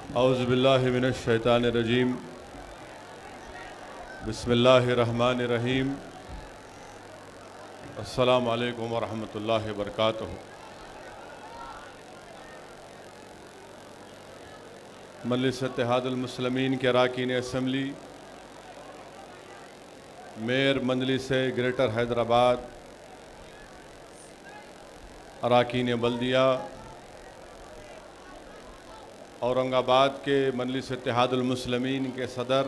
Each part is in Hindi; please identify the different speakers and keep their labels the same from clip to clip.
Speaker 1: औज़ुबिल्लाहि मिनश्शैतानिर्रजीम। बिस्मिल्लाहिर्रहमानिर्रहीम। अस्सलामु अलैकुम वरहमतुल्लाहि वबरकातुहू। मजलिस इत्तेहादुल मुस्लिमीन के अरकान असम्बली, मेयर मजलिस ग्रेटर हैदराबाद, अरकान बल्दिया, औरंगाबाद के मजलिस इत्तेहादुल मुस्लिमीन के सदर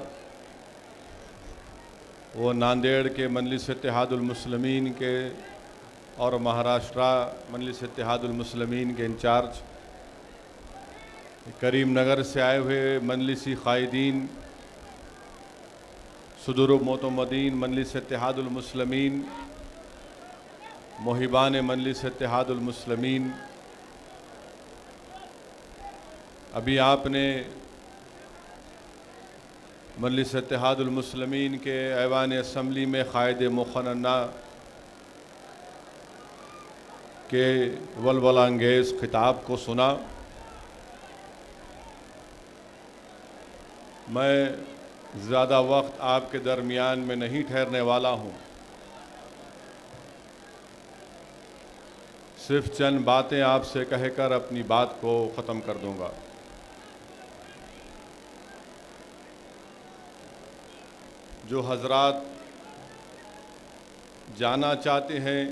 Speaker 1: व नांदेड़ के मजलिस इत्तेहादुल मुस्लिमीन के और महाराष्ट्र मजलिस इत्तेहादुल मुस्लिमीन के इंचार्ज, करीमनगर से आए हुए मजलिसी क़ायदीन, सदुर मोतमदीन मजलिस इत्तेहादुल मुस्लिमीन, मोहिबान मजलिस इत्तेहादुल मुस्लिमीन। अभी आपने मजलिस इत्तेहादुल मुस्लिमीन के ऐवान असम्बली में क़ायद मुक़न्ना के वलवलांगेज़ खिताब को सुना। मैं ज़्यादा वक्त आपके दरमियान में नहीं ठहरने वाला हूँ, सिर्फ चंद बातें आपसे कहकर अपनी बात को ख़त्म कर दूँगा। जो हजरात जाना चाहते हैं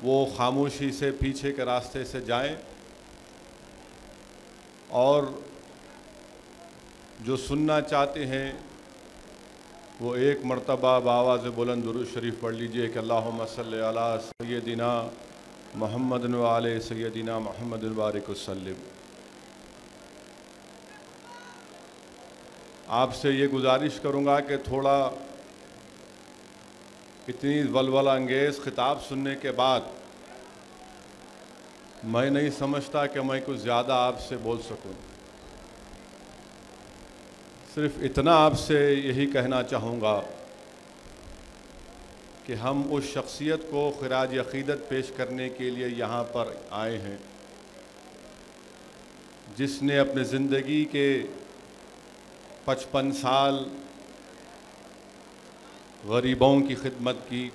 Speaker 1: वो खामोशी से पीछे के रास्ते से जाएं, और जो सुनना चाहते हैं वो एक मरतबा बावाज़ बुलंद दुरूद शरीफ पढ़ लीजिए कि अल्लाहुम्मा सल्ली अला सय्यदिना मुहम्मद व आले सय्यदिना मुहम्मद बारिक वसल्लिम। आपसे ये गुजारिश करूँगा कि थोड़ा इतनी वलवला अंगेज़ खिताब सुनने के बाद मैं नहीं समझता कि मैं कुछ ज़्यादा आपसे बोल सकूँ। सिर्फ इतना आपसे यही कहना चाहूँगा कि हम उस शख्सियत को ख़िराज अक़ीदत पेश करने के लिए यहाँ पर आए हैं जिसने अपने ज़िंदगी के 55 साल गरीबों की खिदमत की,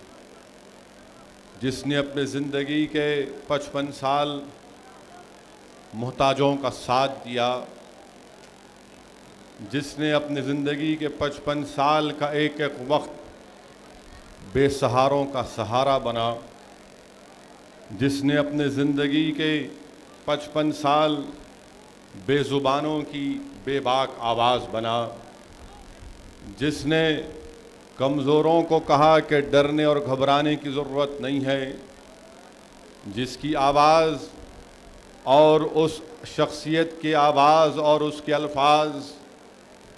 Speaker 1: जिसने अपने ज़िंदगी के 55 साल मोहताजों का साथ दिया, जिसने अपने ज़िंदगी के 55 साल का एक एक वक्त बेसहारों का सहारा बना, जिसने अपने ज़िंदगी के 55 साल बेज़ुबानों की बेबाक आवाज़ बना, जिसने कमज़ोरों को कहा कि डरने और घबराने की ज़रूरत नहीं है, जिसकी आवाज़ और उस शख्सियत की आवाज़ और उसके अल्फाज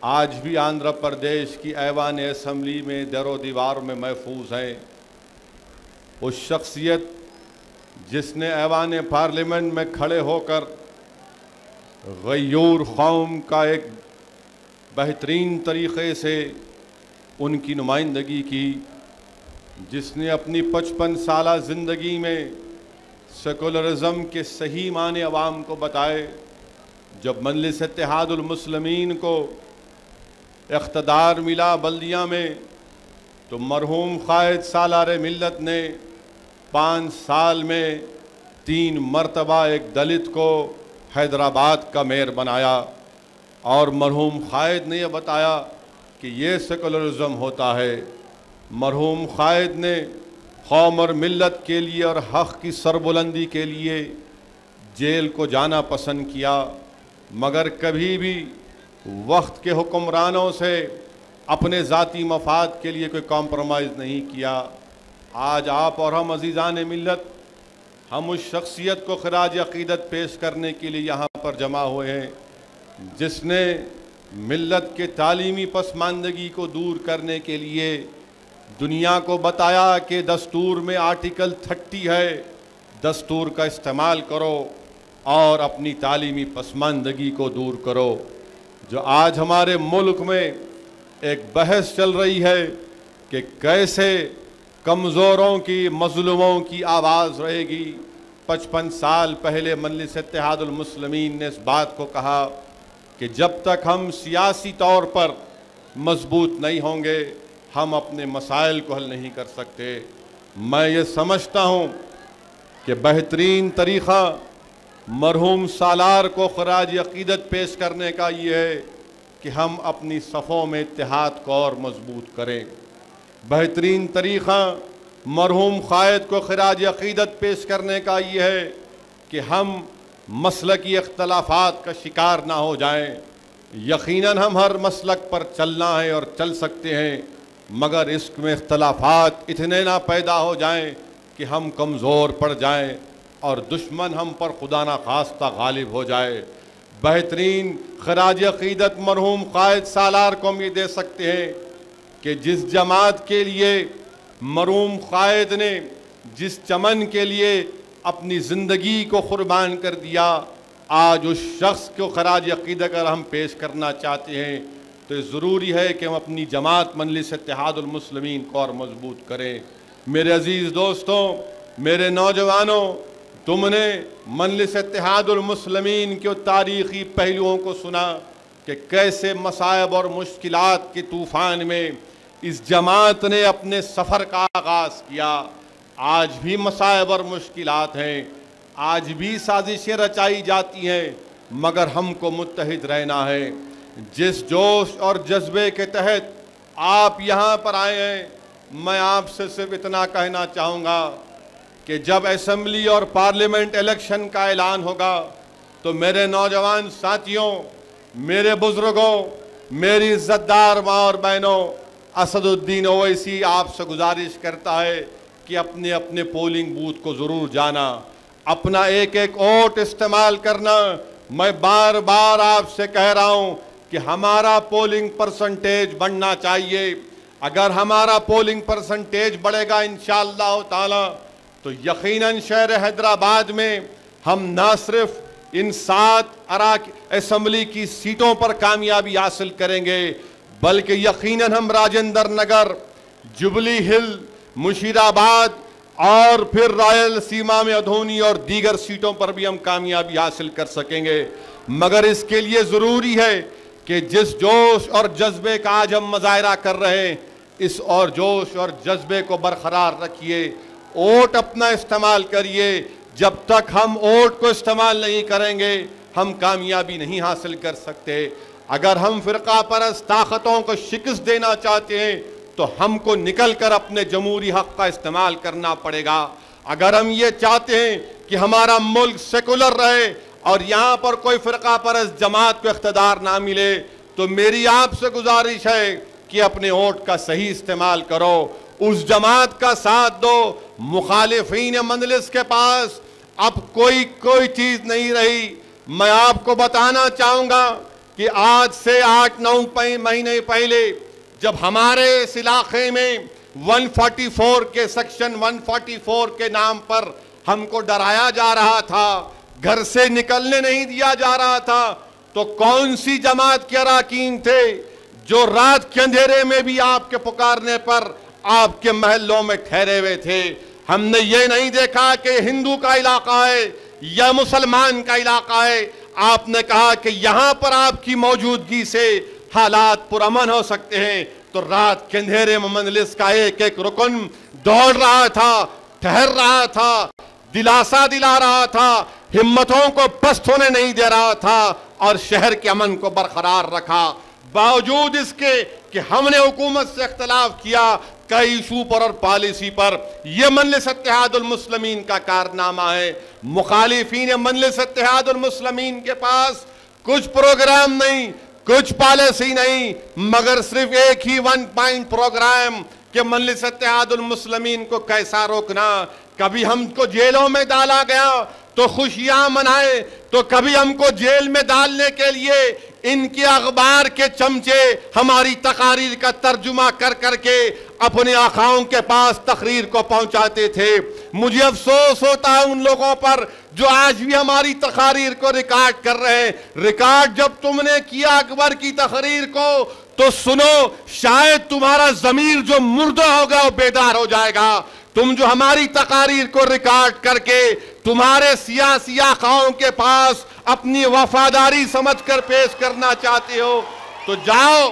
Speaker 1: आज भी आंध्र प्रदेश की ऐवान असम्बली में दरो दीवार में महफूज हैं। उस शख्सियत जिसने ऐवान पार्लियामेंट में खड़े होकर गयूर कौम का एक बेहतरीन तरीक़े से उनकी नुमाइंदगी की, जिसने अपनी 55 साला ज़िंदगी में सेकुलरिज़म के सही माने अवाम को बताए। जब मजलिस इत्तेहादुल मुस्लिमीन को इख्तदार मिला बल्दिया में, तो मरहूम क़ायद सालार मिल्लत ने 5 साल में 3 मरतबा एक दलित को हैदराबाद का मेयर बनाया, और मरहूम क़ायद ने यह बताया कि ये सेकुलरिज़म होता है। मरहूम क़ायद ने कौम और मिल्लत के लिए और हक़ की सरबुलंदी के लिए जेल को जाना पसंद किया, मगर कभी भी वक्त के हुक्मरानों से अपने ज़ाती मफाद के लिए कोई कॉम्प्रोमाइज़ नहीं किया। आज आप और हम अज़ीज़ान मिल्लत, हम उस शख्सियत को ख़िराज अक़ीदत पेश करने के लिए यहाँ पर जमा हुए हैं जिसने मिल्लत के तालीमी पसमानदगी को दूर करने के लिए दुनिया को बताया कि दस्तूर में आर्टिकल 30 है, दस्तूर का इस्तेमाल करो और अपनी तालीमी पसमानदगी को दूर करो। जो आज हमारे मुल्क में एक बहस चल रही है कि कैसे कमज़ोरों की, मज़लूमों की आवाज़ रहेगी, 55 साल पहले मजलिस इत्तेहादुल मुस्लिमीन ने इस बात को कहा कि जब तक हम सियासी तौर पर मजबूत नहीं होंगे हम अपने मसाइल को हल नहीं कर सकते। मैं ये समझता हूँ कि बेहतरीन तरीक़ा मरहूम सालार को खराज अक़ीदत पेश करने का ये है कि हम अपनी सफ़ों में इत्तेहाद को और मजबूत करें। बेहतरीन तरीक़ा मरहूम क़ायद को खराज अक़ीदत पेश करने का ये है कि हम मसलकी इख्तलाफात का शिकार ना हो जाएं। यकीनन हम हर मसलक पर चलना है और चल सकते हैं, मगर इसमें इख्तलाफात इतने ना पैदा हो जाएं कि हम कमज़ोर पड़ जाएं और दुश्मन हम पर खुदा ना खास्ता गालिब हो जाए। बेहतरीन खराज अक़ीदत मरहूम क़ायद सालार को हम ये दे सकते हैं कि जिस जमात के लिए मरहूम क़ायद ने जिस चमन के लिए अपनी ज़िंदगी को क़ुर्बान कर दिया, आज उस शख्स को खराज अक़ीदत अगर हम पेश करना चाहते हैं तो ज़रूरी है कि हम अपनी जमात मजलिस इत्तेहादुल मुस्लिमीन को और मजबूत करें। मेरे अज़ीज़ दोस्तों, मेरे नौजवानों, तुमने मजलिस इत्तेहादुल मुस्लिमीन के तारीख़ी पहलुओं को सुना कि कैसे मसाइब और मुश्किलात के तूफ़ान में इस जमात ने अपने सफ़र का आगाज़ किया। आज भी मसाइब और मुश्किलात हैं, आज भी साजिशें रचाई जाती हैं, मगर हमको मुत्तहिद रहना है। जिस जोश और जज्बे के तहत आप यहाँ पर आए हैं, मैं आपसे सिर्फ इतना कहना चाहूँगा कि जब असेंबली और पार्लियामेंट इलेक्शन का ऐलान होगा तो मेरे नौजवान साथियों, मेरे बुज़ुर्गों, मेरी इज़्ज़तदार माँ और बहनों, असदुद्दीन ओवैसी आपसे गुजारिश करता है कि अपने अपने पोलिंग बूथ को ज़रूर जाना, अपना एक एक वोट इस्तेमाल करना। मैं बार बार आपसे कह रहा हूँ कि हमारा पोलिंग परसेंटेज बढ़ना चाहिए। अगर हमारा पोलिंग परसेंटेज बढ़ेगा इंशाअल्लाह ताला तो यकीनन शहर हैदराबाद में हम ना सिर्फ इन 7 असेंबली की सीटों पर कामयाबी हासिल करेंगे, बल्कि यकीनन हम राजेंद्र नगर, जुबली हिल, मुशीराबाद और फिर रायलसीमा में अधोनी और दीगर सीटों पर भी हम कामयाबी हासिल कर सकेंगे। मगर इसके लिए ज़रूरी है कि जिस जोश और जज्बे का आज हम मुजाहरा कर रहे हैं, इस और जोश और जज्बे को बरकरार रखिए। वोट अपना इस्तेमाल करिए। जब तक हम वोट को इस्तेमाल नहीं करेंगे हम कामयाबी नहीं हासिल कर सकते। अगर हम फ़िरका परस्त ताकतों को शिकस्त देना चाहते हैं तो हमको निकल कर अपने जमहूरी हक़ का इस्तेमाल करना पड़ेगा। अगर हम ये चाहते हैं कि हमारा मुल्क सेकुलर रहे और यहाँ पर कोई फ़िरका परस्त जमात को इख्तिदार ना मिले, तो मेरी आपसे गुजारिश है कि अपने वोट का सही इस्तेमाल करो, उस जमात का साथ दो। मुखालिफीन मजलिस के पास अब कोई चीज़ नहीं रही। मैं आपको बताना चाहूँगा कि आज से 8-9 महीने पहले जब हमारे इस इलाके में 144 के सेक्शन 144 के नाम पर हमको डराया जा रहा था, घर से निकलने नहीं दिया जा रहा था, तो कौन सी जमात के अरकान थे जो रात के अंधेरे में भी आपके पुकारने पर आपके महलों में ठहरे हुए थे? हमने ये नहीं देखा कि हिंदू का इलाका है या मुसलमान का इलाका है। आपने कहा कि यहाँ पर आपकी मौजूदगी से हालात पुरअमन हो सकते हैं, तो रात के अंधेरे में मजलिस का एक एक रुकन दौड़ रहा था, ठहर रहा था, दिलासा दिला रहा था, हिम्मतों को पस्त होने नहीं दे रहा था और शहर के अमन को बरकरार रखा। बावजूद इसके कि हमने हुकूमत से इख्तलाफ किया कई इशू पर और पॉलिसी पर, यह मजलिस इत्तेहादुल मुस्लिमीन का कारनामा है। मुखालिफीन मजलिस इत्तेहादुल मुस्लिमीन के पास कुछ प्रोग्राम नहीं, कुछ पॉलिसी नहीं, मगर सिर्फ एक ही 1 पॉइंट प्रोग्राम कि मजलिस इत्तेहादुल मुस्लिमीन को कैसा रोकना। कभी हमको जेलों में डाला गया तो खुशियां मनाए, तो कभी हमको जेल में डालने के लिए इनके अखबार के चमचे हमारी तकारीर का तर्जुमा कर करके अपने आखाओं के पास तकरीर को पहुंचाते थे। मुझे अफसोस होता है उन लोगों पर जो आज भी हमारी तकारीर को रिकॉर्ड कर रहे हैं। रिकॉर्ड जब तुमने किया अकबर की तकरीर को तो सुनो, शायद तुम्हारा जमीर जो मुर्दा होगा वो बेदार हो जाएगा। तुम जो हमारी तकारीर को रिकॉर्ड करके तुम्हारे सियासी आकाओं के पास अपनी वफादारी समझकर पेश करना चाहते हो तो जाओ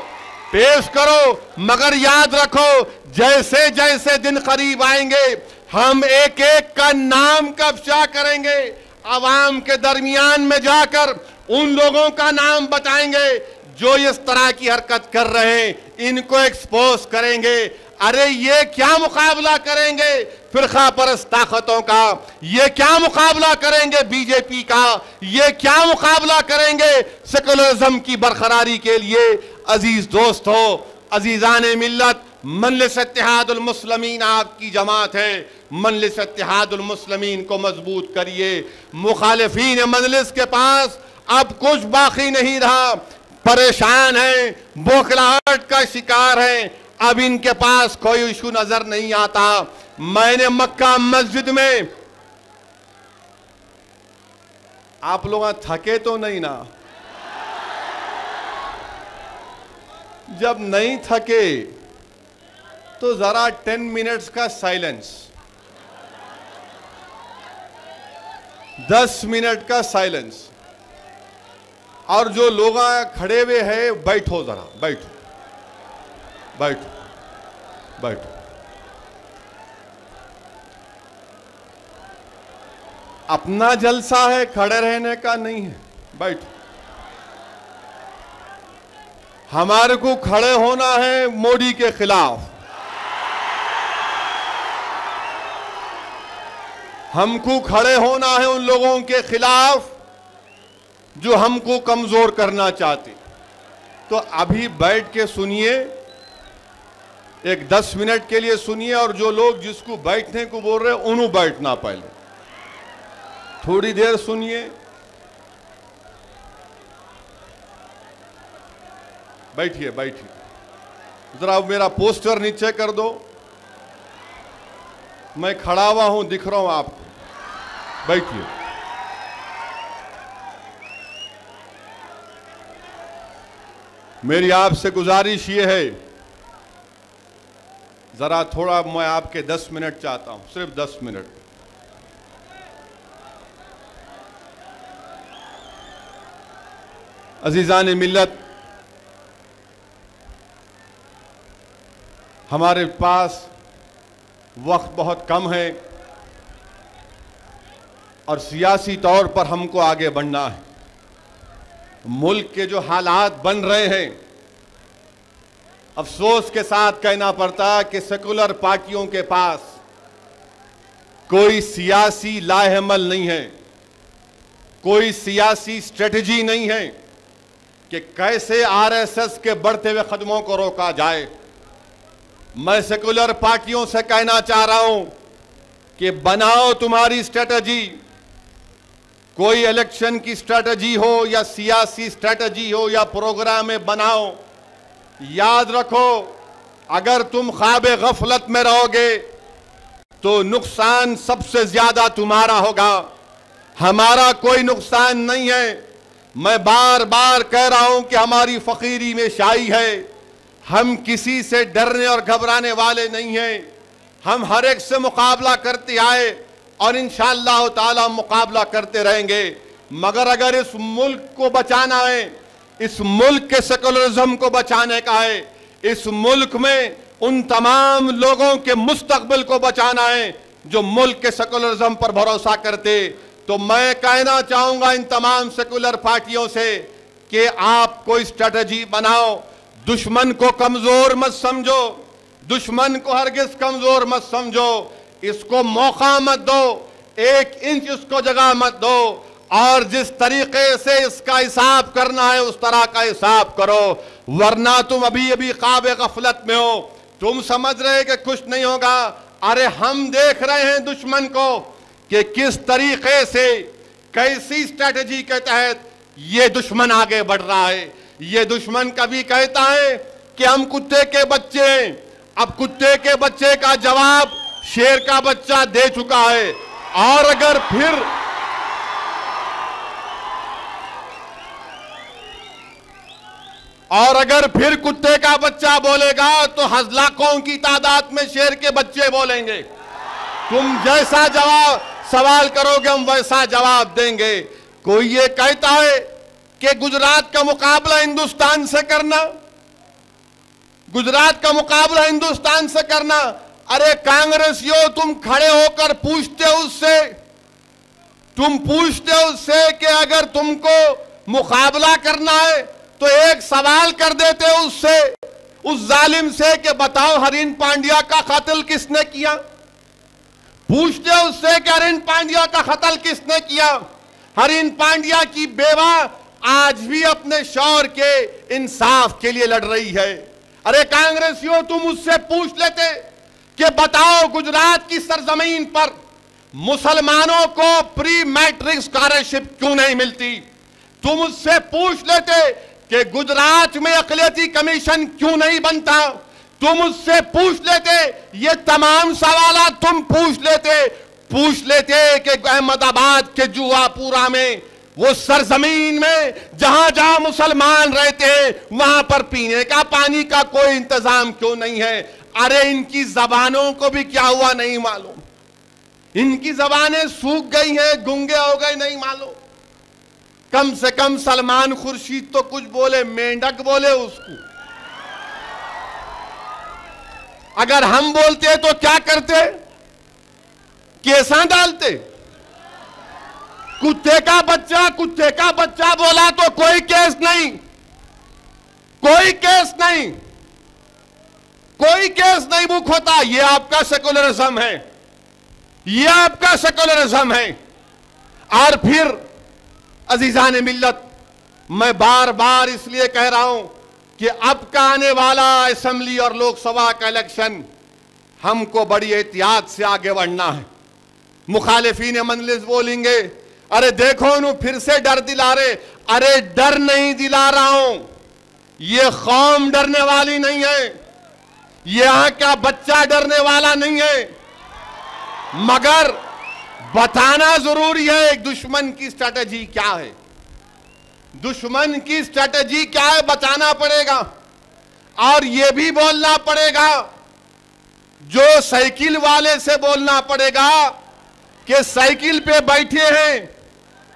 Speaker 1: पेश करो, मगर याद रखो जैसे जैसे दिन करीब आएंगे हम एक एक का नाम कब्जा करेंगे, आवाम के दरमियान में जाकर उन लोगों का नाम बताएंगे जो इस तरह की हरकत कर रहे हैं, इनको एक्सपोज करेंगे। अरे ये क्या मुकाबला करेंगे फिरका परस्त ताकतों का, ये क्या मुकाबला करेंगे बीजेपी का, ये क्या मुकाबला करेंगे सेकुलरिज्म की बरकरारी के लिए। अजीज दोस्तों, अजीजान मिल्लत, मजलिस इत्तेहादुल मुस्लिमीन आपकी जमात है, मजलिस इत्तेहादुल मुस्लिमीन को मजबूत करिए। मुखालिफीन मजलिस के पास अब कुछ बाकी नहीं रहा, परेशान हैं, बौखलाहट का शिकार हैं, अब इनके पास कोई इशू नजर नहीं आता। मैंने मक्का मस्जिद में, आप लोग थके तो नहीं ना? जब नहीं थके तो जरा 10 मिनट्स का साइलेंस, 10 मिनट का साइलेंस। और जो लोग खड़े हुए हैं बैठो, जरा बैठो बैठो बैठो। अपना जलसा है, खड़े रहने का नहीं है, बैठो। हमारे को खड़े होना है मोदी के खिलाफ, हमको खड़े होना है उन लोगों के खिलाफ जो हमको कमजोर करना चाहते। तो अभी बैठ के सुनिए, एक 10 मिनट के लिए सुनिए, और जो लोग जिसको बैठने को बोल रहे हैं उन्हों बैठना, पहले थोड़ी देर सुनिए। बैठिए बैठिए, जरा मेरा पोस्टर नीचे कर दो, मैं खड़ा हुआ हूं, दिख रहा हूं आपको। बैठिए। मेरी आपसे गुजारिश ये है, जरा थोड़ा मैं आपके 10 मिनट चाहता हूं, सिर्फ 10 मिनट। अजीजान मिल्लत, हमारे पास वक्त बहुत कम है और सियासी तौर पर हमको आगे बढ़ना है। मुल्क के जो हालात बन रहे हैं, अफसोस के साथ कहना पड़ता है कि सेकुलर पार्टियों के पास कोई सियासी लाहेमल नहीं है, कोई सियासी स्ट्रेटजी नहीं है कि कैसे आरएसएस के बढ़ते हुए कदमों को रोका जाए। मैं सेकुलर पार्टियों से कहना चाह रहा हूं कि बनाओ तुम्हारी स्ट्रेटजी, कोई इलेक्शन की स्ट्रेटजी हो या सियासी स्ट्रेटजी हो या प्रोग्राम में बनाओ। याद रखो, अगर तुम ख्वाबे गफलत में रहोगे तो नुकसान सबसे ज्यादा तुम्हारा होगा, हमारा कोई नुकसान नहीं है। मैं बार बार कह रहा हूं कि हमारी फकीरी में शाही है, हम किसी से डरने और घबराने वाले नहीं हैं। हम हर एक से मुकाबला करते आए और इंशाअल्लाह ताला मुकाबला करते रहेंगे। मगर अगर इस मुल्क को बचाना है, इस मुल्क के सेकुलरिज्म को बचाने का है, इस मुल्क में उन तमाम लोगों के मुस्तकबिल को बचाना है जो मुल्क के सेकुलरिज्म पर भरोसा करते, तो मैं कहना चाहूंगा इन तमाम सेकुलर पार्टियों से कि आप कोई स्ट्रेटजी बनाओ। दुश्मन को कमजोर मत समझो, दुश्मन को हरगिज कमजोर मत समझो, इसको मौका मत दो, 1 इंच उसको जगह मत दो, और जिस तरीके से इसका हिसाब करना है उस तरह का हिसाब करो। वरना तुम अभी अभी ख्वाबे गफलत में हो, तुम समझ रहे कि कुछ नहीं होगा। अरे हम देख रहे हैं दुश्मन को कि किस तरीके से, कैसी स्ट्रेटजी के तहत ये दुश्मन आगे बढ़ रहा है। ये दुश्मन कभी कहता है कि हम कुत्ते के बच्चे हैं, अब कुत्ते के बच्चे का जवाब शेर का बच्चा दे चुका है। और अगर फिर कुत्ते का बच्चा बोलेगा तो लाखों की तादाद में शेर के बच्चे बोलेंगे। तुम जैसा जवाब सवाल करोगे हम वैसा जवाब देंगे। कोई ये कहता है कि गुजरात का मुकाबला हिंदुस्तान से करना, गुजरात का मुकाबला हिंदुस्तान से करना। अरे कांग्रेसियों, तुम खड़े होकर पूछते हो उससे, तुम पूछते हो उससे कि अगर तुमको मुकाबला करना है तो एक सवाल कर देते हो उससे, उस जालिम से कि बताओ हरीन पांड्या का कत्ल किसने किया। पूछते हो उससे कि हरीन पांड्या का कत्ल किसने किया। हरीन पांड्या की बेवा आज भी अपने शौहर के इंसाफ के लिए लड़ रही है। अरे कांग्रेसियों, तुम उससे पूछ लेते कि बताओ गुजरात की सरजमीन पर मुसलमानों को प्री मैट्रिक स्कॉलरशिप क्यों नहीं मिलती। तुम उससे पूछ लेते कि गुजरात में अक़लियती कमीशन क्यों नहीं बनता। तुम उससे पूछ लेते, ये तमाम सवाल तुम पूछ लेते कि अहमदाबाद के जुआपुरा में, वो सरजमीन में जहां जहां मुसलमान रहते हैं वहां पर पीने का पानी का कोई इंतजाम क्यों नहीं है। अरे इनकी जबानों को भी क्या हुआ नहीं मालूम, इनकी जबानें सूख गई हैं, गूंगे हो गए नहीं मालूम। कम से कम सलमान खुर्शीद तो कुछ बोले, मेंढक बोले उसको। अगर हम बोलते तो क्या करते, केसा डालते। कुत्ते का बच्चा बोला तो कोई केस नहीं, कोई केस नहीं, कोई केस नहीं बुक होता। ये आपका सेकुलरिज्म है, ये आपका सेकुलरिज्म है। और फिर अजीजान मिल्लत, मैं बार बार इसलिए कह रहा हूं कि अब का आने वाला असेंबली और लोकसभा का इलेक्शन हमको बड़ी एहतियात से आगे बढ़ना है। मुखालिफीन मजलिस बोलेंगे, अरे देखो उन्होंने फिर से डर दिला रहे। अरे डर नहीं दिला रहा हूं, ये कौम डरने वाली नहीं है, यहां का बच्चा डरने वाला नहीं है, मगर बताना जरूरी है दुश्मन की स्ट्रैटेजी क्या है। दुश्मन की स्ट्रैटेजी क्या है बताना पड़ेगा। और यह भी बोलना पड़ेगा, जो साइकिल वाले से बोलना पड़ेगा कि साइकिल पे बैठे हैं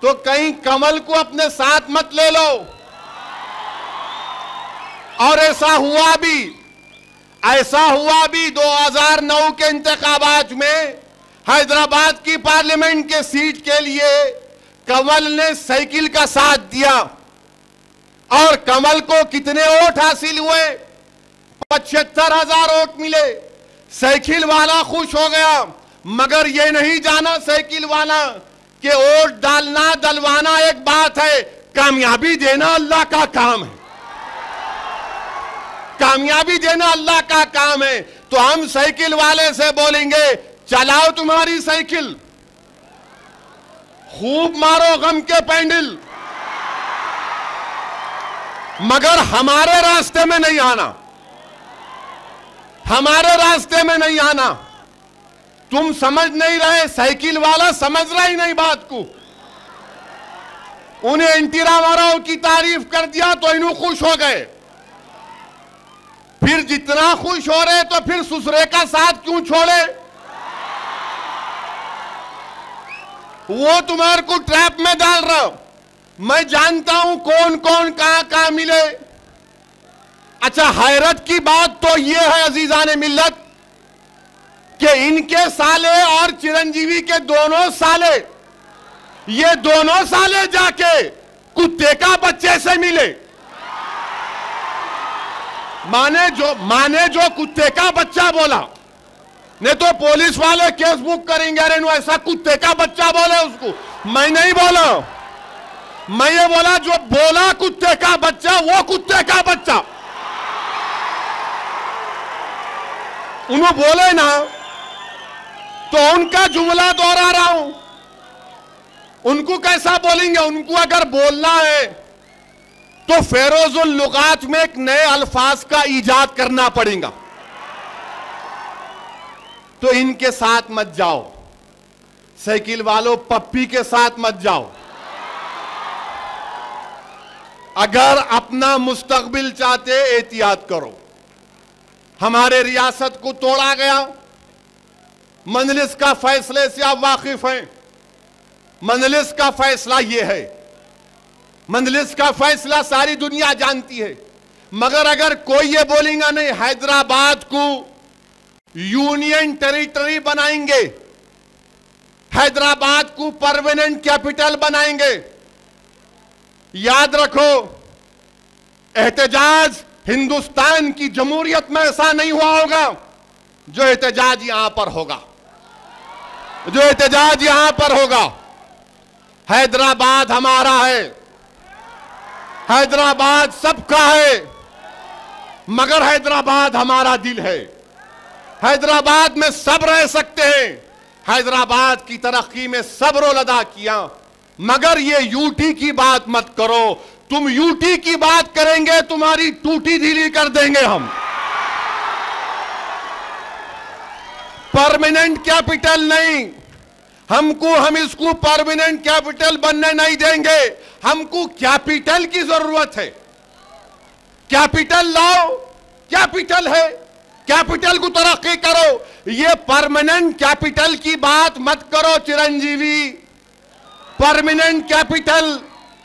Speaker 1: तो कहीं कमल को अपने साथ मत ले लो। और ऐसा हुआ भी 2009 के इंतखाबात में हैदराबाद की पार्लियामेंट के सीट के लिए कमल ने साइकिल का साथ दिया। और कमल को कितने वोट हासिल हुए, 75,000 वोट मिले। साइकिल वाला खुश हो गया, मगर यह नहीं जाना साइकिल वाला कि वोट डालना डलवाना एक बात है, कामयाबी देना अल्लाह का काम है। कामयाबी देना अल्लाह का काम है। तो हम साइकिल वाले से बोलेंगे, चलाओ तुम्हारी साइकिल, खूब मारो गम के पैंडल, मगर हमारे रास्ते में नहीं आना, हमारे रास्ते में नहीं आना। तुम समझ नहीं रहे, साइकिल वाला समझ रहा ही नहीं बात को। उन्हें एनटी रामाराव की तारीफ कर दिया तो इन्हों खुश हो गए। फिर जितना खुश हो रहे तो फिर सुसरे का साथ क्यों छोड़े। वो तुम्हारे को ट्रैप में डाल रहा हूं। मैं जानता हूं कौन कौन कहां मिले। अच्छा, हैरत की बात तो यह है अजीजान मिल्लत कि इनके साले और चिरंजीवी के दोनों साले, ये दोनों साले जाके कुत्ते का बच्चे से मिले। माने जो कुत्ते का बच्चा बोला, नहीं तो पुलिस वाले केस बुक करेंगे। अरे नो ऐसा कुत्ते का बच्चा बोले उसको, मैं नहीं बोला, मैं ये बोला जो बोला कुत्ते का बच्चा, वो कुत्ते का बच्चा। उन्होंने बोले ना, तो उनका जुमला दोहरा रहा हूं। उनको कैसा बोलेंगे? उनको अगर बोलना है तो फेरोजुल लुगात में एक नए अल्फाज का ईजाद करना पड़ेगा। तो इनके साथ मत जाओ, साइकिल वालों, पप्पी के साथ मत जाओ। अगर अपना मुस्तकबिल चाहते, एहतियात करो। हमारे रियासत को तोड़ा गया, मजलिस का फैसले से आप वाकिफ हैं। मजलिस का फैसला यह है, मजलिस का फैसला सारी दुनिया जानती है, मगर अगर कोई ये बोलेगा नहीं हैदराबाद को यूनियन टेरिटरी बनाएंगे, हैदराबाद को परमानेंट कैपिटल बनाएंगे, याद रखो एहतजाज हिंदुस्तान की जमहूरियत में ऐसा नहीं हुआ होगा जो एहतजाज यहां पर होगा, जो एहतजाज यहां पर होगा। हैदराबाद हमारा है, हैदराबाद सबका है, मगर हैदराबाद हमारा दिल है। हैदराबाद में सब रह सकते हैं, हैदराबाद की तरक्की में सब रोल अदा किया, मगर ये यूटी की बात मत करो। तुम यूटी की बात करेंगे तुम्हारी टूटी ढीली कर देंगे हम। परमानेंट कैपिटल नहीं, हम इसको परमानेंट कैपिटल बनने नहीं देंगे। हमको कैपिटल की जरूरत है, कैपिटल लाओ, कैपिटल है, कैपिटल को तरक्की करो। ये परमानेंट कैपिटल की बात मत करो चिरंजीवी, परमानेंट कैपिटल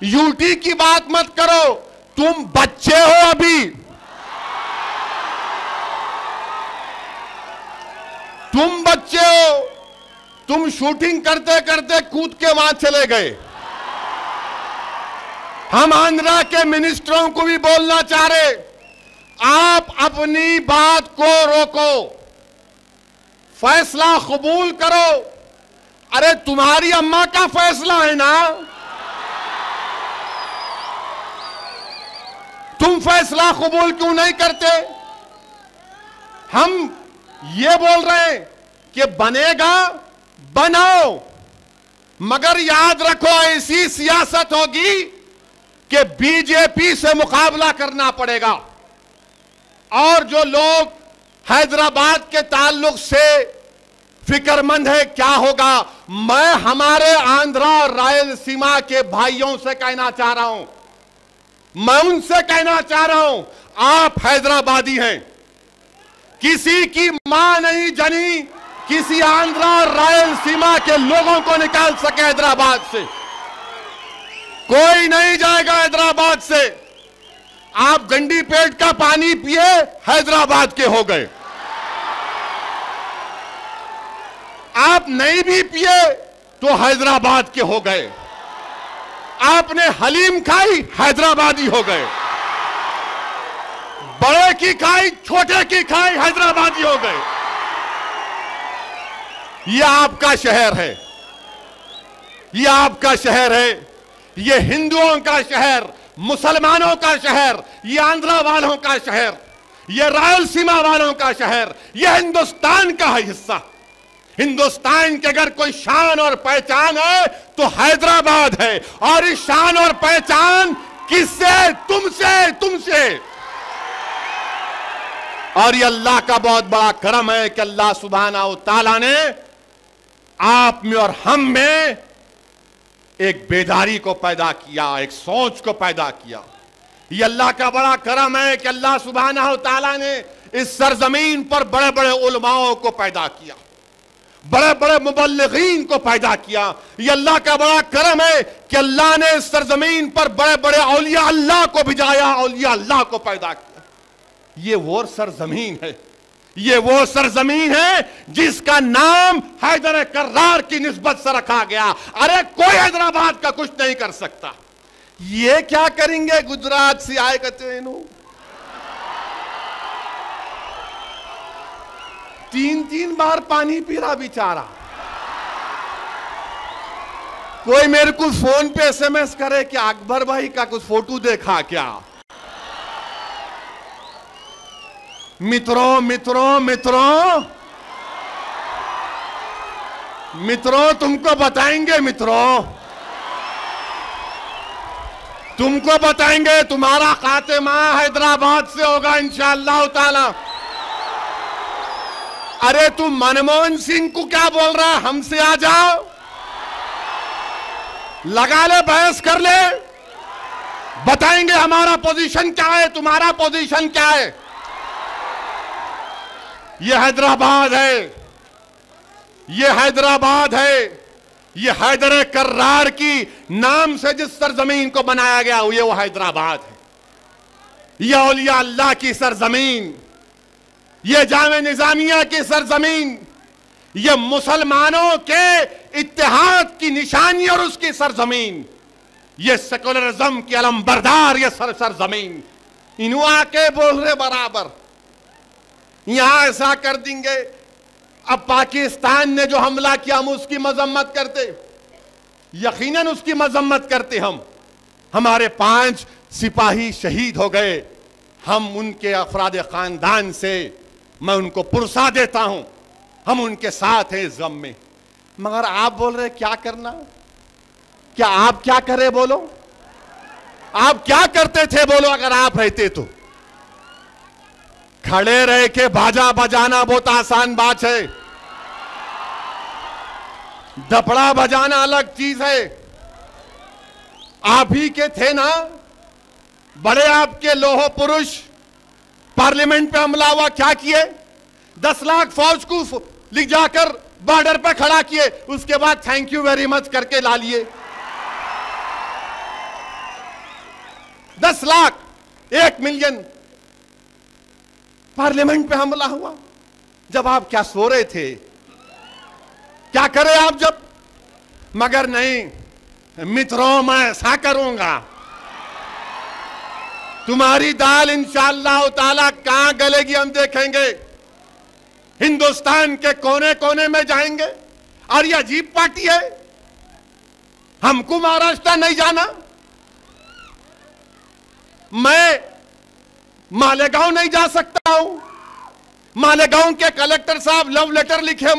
Speaker 1: यूटी की बात मत करो। तुम बच्चे हो अभी, तुम बच्चे हो, तुम शूटिंग करते करते कूद के वहां चले गए। हम आंध्रा के मिनिस्टरों को भी बोलना चाह रहे, आप अपनी बात को रोको, फैसला कबूल करो। अरे तुम्हारी अम्मा का फैसला है ना, तुम फैसला कबूल क्यों नहीं करते? हम ये बोल रहे हैं कि बनेगा, बनाओ, मगर याद रखो ऐसी सियासत होगी कि बीजेपी से मुकाबला करना पड़ेगा। और जो लोग हैदराबाद के ताल्लुक से फिक्रमंद है क्या होगा, मैं हमारे आंध्रा और रायलसीमा के भाइयों से कहना चाह रहा हूं, मैं उनसे कहना चाह रहा हूं, आप हैदराबादी हैं, किसी की मां नहीं जनी किसी आंध्रा और रायलसीमा के लोगों को निकाल सके हैदराबाद से, कोई नहीं जाएगा हैदराबाद से। आप गंडी पेट का पानी पिए, हैदराबाद के हो गए। आप नहीं भी पिए तो हैदराबाद के हो गए। आपने हलीम खाई, हैदराबादी हो गए। बड़े की खाई, छोटे की खाई, हैदराबादी हो गए। यह आपका शहर है, यह आपका शहर है, यह हिंदुओं का शहर, मुसलमानों का शहर, यह आंध्रा वालों का शहर, यह रायलसीमा वालों का शहर, यह हिंदुस्तान का है हिस्सा। हिंदुस्तान की अगर कोई शान और पहचान है तो हैदराबाद है, और इस शान और पहचान किससे? तुमसे, तुमसे। और ये अल्लाह का बहुत बड़ा करम है कि अल्लाह सुब्हाना व तआला ने आप में और हम में एक बेदारी को पैदा किया, एक सोच को पैदा किया। ये अल्लाह का बड़ा करम है कि अल्लाह सुब्हाना व तआला ने इस सरजमीन पर बड़े बड़े उलमाओं को पैदा किया, बड़े बड़े मुबल्लिगीन को पैदा किया। ये अल्लाह का बड़ा करम है कि अल्लाह ने इस सरजमीन पर बड़े बड़े औलिया अल्लाह को भिजाया, औलिया अल्लाह को पैदा किया। ये वो सरजमीन है, ये वो सरजमीन है जिसका नाम हैदर कर्रार की निस्बत से रखा गया। अरे कोई हैदराबाद का कुछ नहीं कर सकता। ये क्या करेंगे गुजरात से आए कहते हैं, 3-3 बार पानी पी रहा बेचारा। कोई मेरे को फोन पे एसएमएस करे कि अकबर भाई का कुछ फोटो देखा क्या? मित्रों मित्रों मित्रों मित्रों तुमको बताएंगे, मित्रों तुमको बताएंगे, तुम्हारा खातिमा हैदराबाद से होगा इंशाअल्लाह ताला। अरे तुम मनमोहन सिंह को क्या बोल रहा है? हमसे आ जाओ, लगा ले, बहस कर ले, बताएंगे हमारा पोजीशन क्या है, तुम्हारा पोजीशन क्या है। यह हैदराबाद है, ये हैदराबाद है, ये हैदर कर्रार की नाम से जिस सरजमीन को बनाया गया ये वो हैदराबाद है। ये औलिया अल्लाह की सरजमीन, ये जामे निजामिया की सरजमीन, ये मुसलमानों के इत्तेहाद की निशानी और उसकी सरजमीन, ये सेकुलरिज्म की अलमबरदार ये सरजमीन। इनुआ के बोल रहे बराबर यहां ऐसा कर देंगे। अब पाकिस्तान ने जो हमला किया हम उसकी मजम्मत करते, यकीनन उसकी मजम्मत करते। हम हमारे 5 सिपाही शहीद हो गए, हम उनके अफराद खानदान से मैं उनको पुरसा देता हूं, हम उनके साथ हैं इस गम में। मगर आप बोल रहे क्या करना, क्या आप क्या करे बोलो, आप क्या करते थे बोलो अगर आप रहते तो। खड़े रह के बाजा बजाना बहुत आसान बात है, दपड़ा बजाना अलग चीज है। आप ही के थे ना बड़े, आपके लोहो पुरुष, पार्लियामेंट पे हमला हुआ क्या किए, 10 लाख फौज को लिख जाकर बॉर्डर पे खड़ा किए, उसके बाद थैंक यू वेरी मच करके ला लिए। 10 लाख, 1 मिलियन, पार्लियामेंट पे हमला हुआ। जब आप क्या सो रहे थे, क्या करे आप जब, मगर नहीं मित्रों मैं ऐसा करूंगा, तुम्हारी दाल इंशाअल्लाह ताला कहां गलेगी हम देखेंगे। हिंदुस्तान के कोने कोने में जाएंगे। और ये अजीब पार्टी है, हमको महाराष्ट्र नहीं जाना, मैं मालेगांव नहीं जा सकता हूं, मालेगांव के कलेक्टर साहब लव लेटर लिखे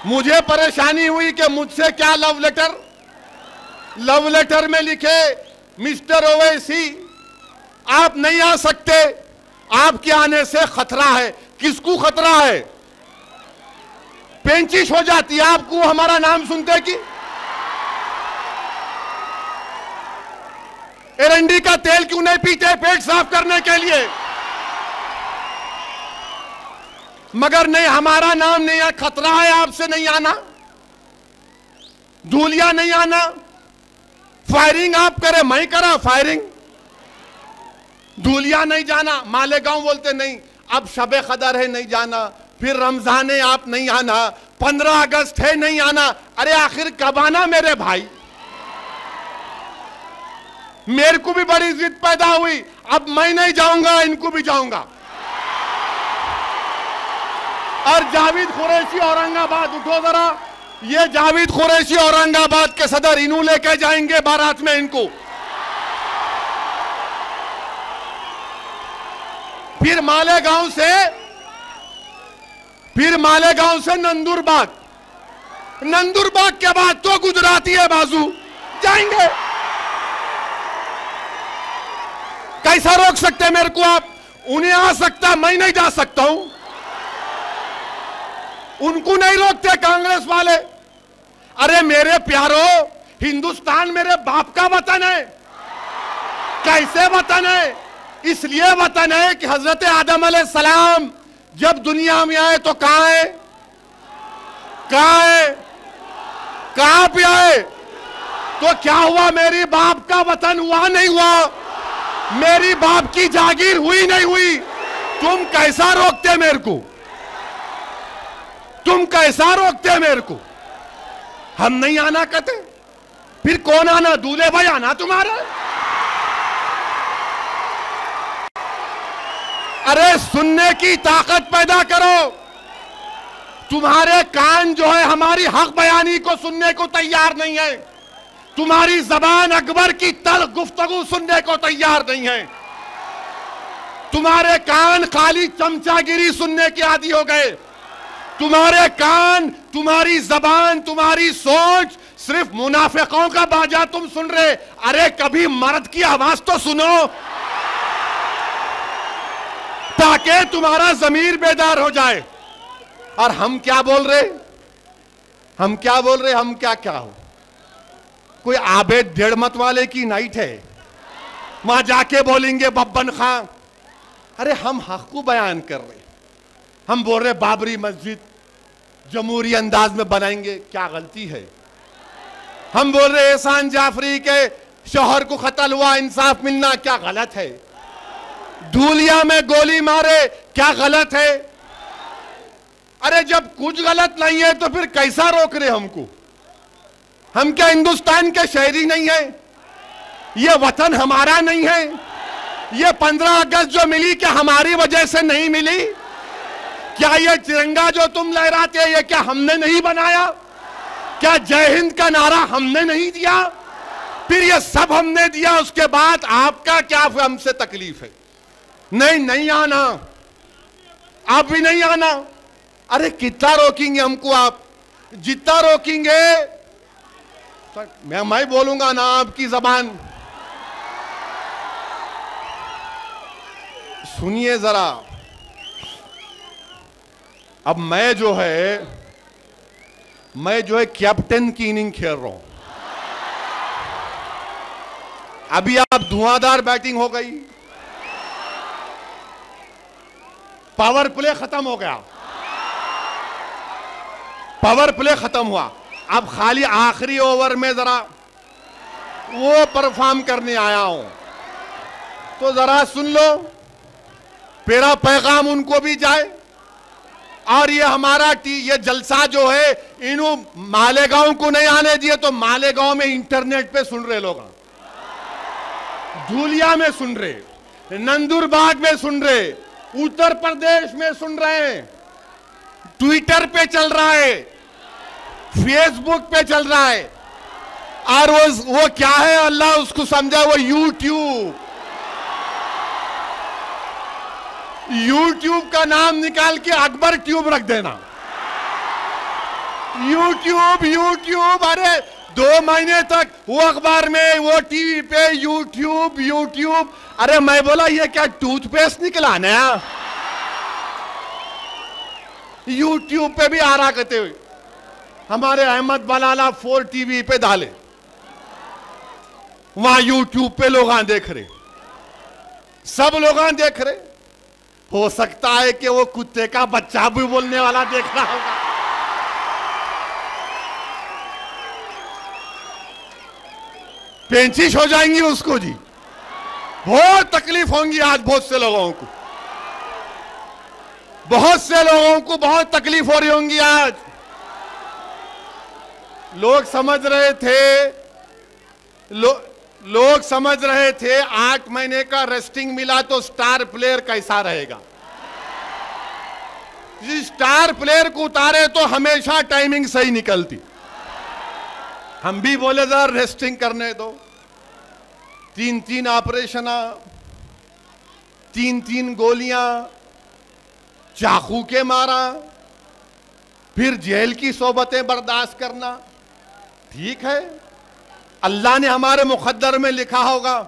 Speaker 1: मुझे परेशानी हुई कि मुझसे क्या लव लेटर में लिखे मिस्टर ओवैसी आप नहीं आ सकते, आपके आने से खतरा है। किसको खतरा है, पेंचिश हो जाती है आपको हमारा नाम सुनते कि एरंडी का तेल क्यों नहीं पीते पेट साफ करने के लिए, मगर नहीं हमारा नाम नहीं है, खतरा है आपसे नहीं आना, धूलिया नहीं आना, फायरिंग आप करे मैं करा फायरिंग, धूलिया नहीं जाना। मालेगांव बोलते नहीं, अब शबे कदर है नहीं जाना, फिर रमजान है आप नहीं आना, 15 अगस्त है नहीं आना। अरे आखिर कब आना मेरे भाई, मेरे को भी बड़ी जिद पैदा हुई, अब मैं नहीं जाऊंगा इनको भी जाऊंगा। और जावेद कुरैशी औरंगाबाद, उठो जरा, ये जावेद कुरैशी औरंगाबाद के सदर, इन्हों लेके जाएंगे बारात में इनको। फिर मालेगांव से नंदुरबाग के बाद तो गुजराती है बाजू जाएंगे। कैसा रोक सकते मेरे को आप, उन्हें आ सकता मैं नहीं जा सकता हूं, उनको नहीं रोकते कांग्रेस वाले। अरे मेरे प्यारो, हिंदुस्तान मेरे बाप का वतन है। कैसे वतन है, इसलिए वतन है कि हजरत आदम अलैहिस्सलाम जब दुनिया में आए तो कहां है, कहां पे आए, तो क्या हुआ, मेरी बाप का वतन हुआ नहीं हुआ, मेरी बाप की जागीर हुई नहीं हुई। तुम कैसा रोकते मेरे को, तुम कैसा रोकते मेरे को, हम नहीं आना कहते, फिर कौन आना, दूल्हे भाई आना तुम्हारा। अरे सुनने की ताकत पैदा करो, तुम्हारे कान जो है हमारी हक बयानी को सुनने को तैयार नहीं है, तुम्हारी जबान अकबर की तल्ख गुफ्तगू सुनने को तैयार नहीं है, तुम्हारे कान खाली चमचागिरी सुनने के आदी हो गए, तुम्हारे कान, तुम्हारी जबान, तुम्हारी सोच सिर्फ मुनाफिकों का बाजा तुम सुन रहे। अरे कभी मर्द की आवाज तो सुनो, ताकि तुम्हारा जमीर बेदार हो जाए। और हम क्या बोल रहे, हम क्या हो, कोई आबेद डेढ़ मत वाले की नाइट है, वहां जाके बोलेंगे बब्बन खां। अरे हम हक को बयान कर रहे, हम बोल रहे बाबरी मस्जिद जमहूरी अंदाज में बनाएंगे, क्या गलती है? हम बोल रहे एहसान जाफरी के शौहर को कत्ल हुआ, इंसाफ मिलना, क्या गलत है? धूलिया में गोली मारे, क्या गलत है? अरे जब कुछ गलत नहीं है तो फिर कैसा रोक रहे हमको? हम क्या हिंदुस्तान के शहरी नहीं है? ये वतन हमारा नहीं है? ये 15 अगस्त जो मिली क्या हमारी वजह से नहीं मिली? क्या ये तिरंगा जो तुम लहराते हैं ये क्या हमने नहीं बनाया? क्या जय हिंद का नारा हमने नहीं दिया? फिर ये सब हमने दिया, उसके बाद आपका क्या हमसे तकलीफ है? नहीं, नहीं आना, आप भी नहीं आना। अरे कितना रोकेंगे हमको आप? जितना रोकेंगे मैं बोलूंगा ना आपकी जबान। सुनिए जरा, अब मैं जो है कैप्टन की इनिंग खेल रहा हूं। अभी आप धुआंधार बैटिंग हो गई, पावर प्ले खत्म हो गया, पावर प्ले खत्म हुआ, अब खाली आखिरी ओवर में जरा वो परफॉर्म करने आया हूं। तो जरा सुन लो, मेरा पैगाम उनको भी जाए। और ये हमारा ये जलसा जो है, इन्हों मालेगांव को नहीं आने दिए तो मालेगांव में इंटरनेट पे सुन रहे लोग, धूलिया में सुन रहे, नंदुरबाग में सुन रहे, उत्तर प्रदेश में सुन रहे हैं, ट्विटर पे चल रहा है, फेसबुक पे चल रहा है, और वो क्या है अल्लाह उसको समझा, वो यूट्यूब का नाम निकाल के अकबर ट्यूब रख देना। यूट्यूब, अरे 2 महीने तक वो अखबार में, वो टीवी पे यूट्यूब। अरे मैं बोला ये क्या टूथपेस्ट निकला नया? यूट्यूब पे भी आ रहा करते हुए हमारे अहमद बलाला 4 टीवी पे डाले, वहां यूट्यूब पे लोग देख रहे, सब लोग देख रहे। हो सकता है कि वो कुत्ते का बच्चा भी बोलने वाला देख रहा होगा। पेंचिश हो जाएंगी उसको जी, बहुत तकलीफ होंगी आज बहुत से लोगों को, बहुत से लोगों को बहुत तकलीफ हो रही होंगी आज। लोग समझ रहे थे, लोग समझ रहे थे 8 महीने का रेस्टिंग मिला तो स्टार प्लेयर कैसा रहेगा। जिस स्टार प्लेयर को उतारे तो हमेशा टाइमिंग सही निकलती। हम भी बोले जरा रेस्टिंग करने दो, 3 ऑपरेशन, 3 गोलियां, चाकू के मारा, फिर जेल की सोबतें बर्दाश्त करना, ठीक है। अल्लाह ने हमारे मुकद्दर में लिखा होगा,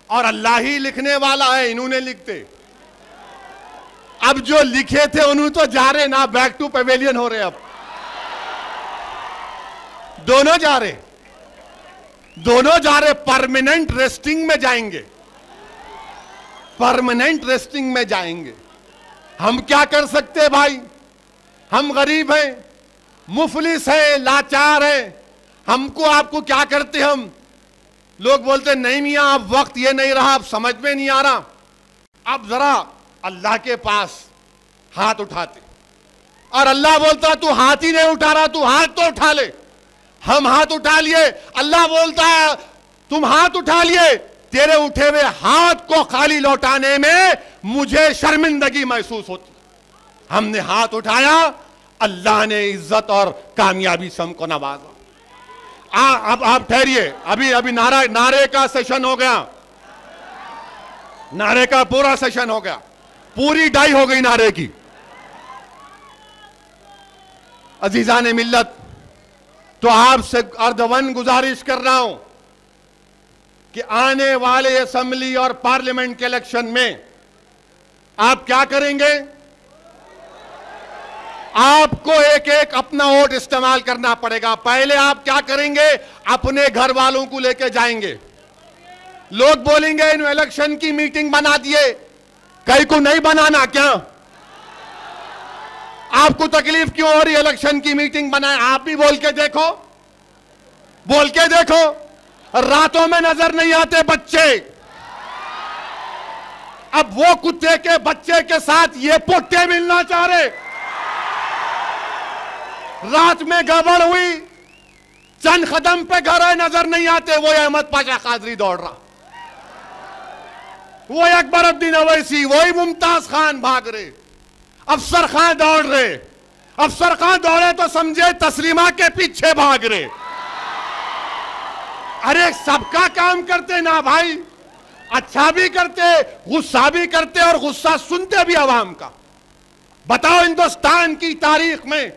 Speaker 1: और अल्लाह ही लिखने वाला है, इन्होंने लिखते। अब जो लिखे थे उन्होंने तो जा रहे ना, बैक टू पेवेलियन हो रहे, अब दोनों जा रहे, परमानेंट रेस्टिंग में जाएंगे, परमानेंट रेस्टिंग में जाएंगे। हम क्या कर सकते हैं भाई? हम गरीब हैं, मुफलिस हैं, लाचार हैं, हमको आपको क्या करते हम? लोग बोलते नहीं मियां अब वक्त ये नहीं रहा, अब समझ में नहीं आ रहा, अब जरा अल्लाह के पास हाथ उठाते। और अल्लाह बोलता तू हाथ ही नहीं उठा रहा, तू हाथ तो उठा ले। हम हाथ उठा लिए, अल्लाह बोलता है तुम हाथ उठा लिए, तेरे उठे हुए हाथ को खाली लौटाने में मुझे शर्मिंदगी महसूस होती। हमने हाथ उठाया, अल्लाह ने इज्जत और कामयाबी से हमको नवाजा। अब आप ठहरिए, अभी नारे का सेशन हो गया, नारे का पूरा सेशन हो गया, पूरी डाई हो गई नारे की। अजीजान मिल्लत, तो आपसे अर्धवन गुजारिश कर रहा हूं कि आने वाले असेंबली और पार्लियामेंट के इलेक्शन में आप क्या करेंगे? आपको एक अपना वोट इस्तेमाल करना पड़ेगा। पहले आप क्या करेंगे? अपने घर वालों को लेके जाएंगे। लोग बोलेंगे इन इलेक्शन की मीटिंग बना दिए, कई को नहीं बनाना क्या?
Speaker 2: आपको तकलीफ क्यों हो रही है? इलेक्शन की मीटिंग बनाए, आप भी बोल के देखो, बोल के देखो। रातों में नजर नहीं आते बच्चे, अब वो कुत्ते के बच्चे के साथ ये पोते मिलना चाह रहे। रात में गड़बड़ हुई, चंद कदम पे घर है, नजर नहीं आते। वो अहमद पाशा कादरी दौड़ रहा, वो अकबरुद्दीन अवैसी, वही मुमताज खान भाग रहे, अफसर खान दौड़ रहे। अफसर खान दौड़े तो समझे तस्लीमा के पीछे भाग रहे। अरे सबका काम करते ना भाई, अच्छा भी करते, गुस्सा भी करते, और गुस्सा सुनते भी अवाम का। बताओ हिंदुस्तान की तारीख में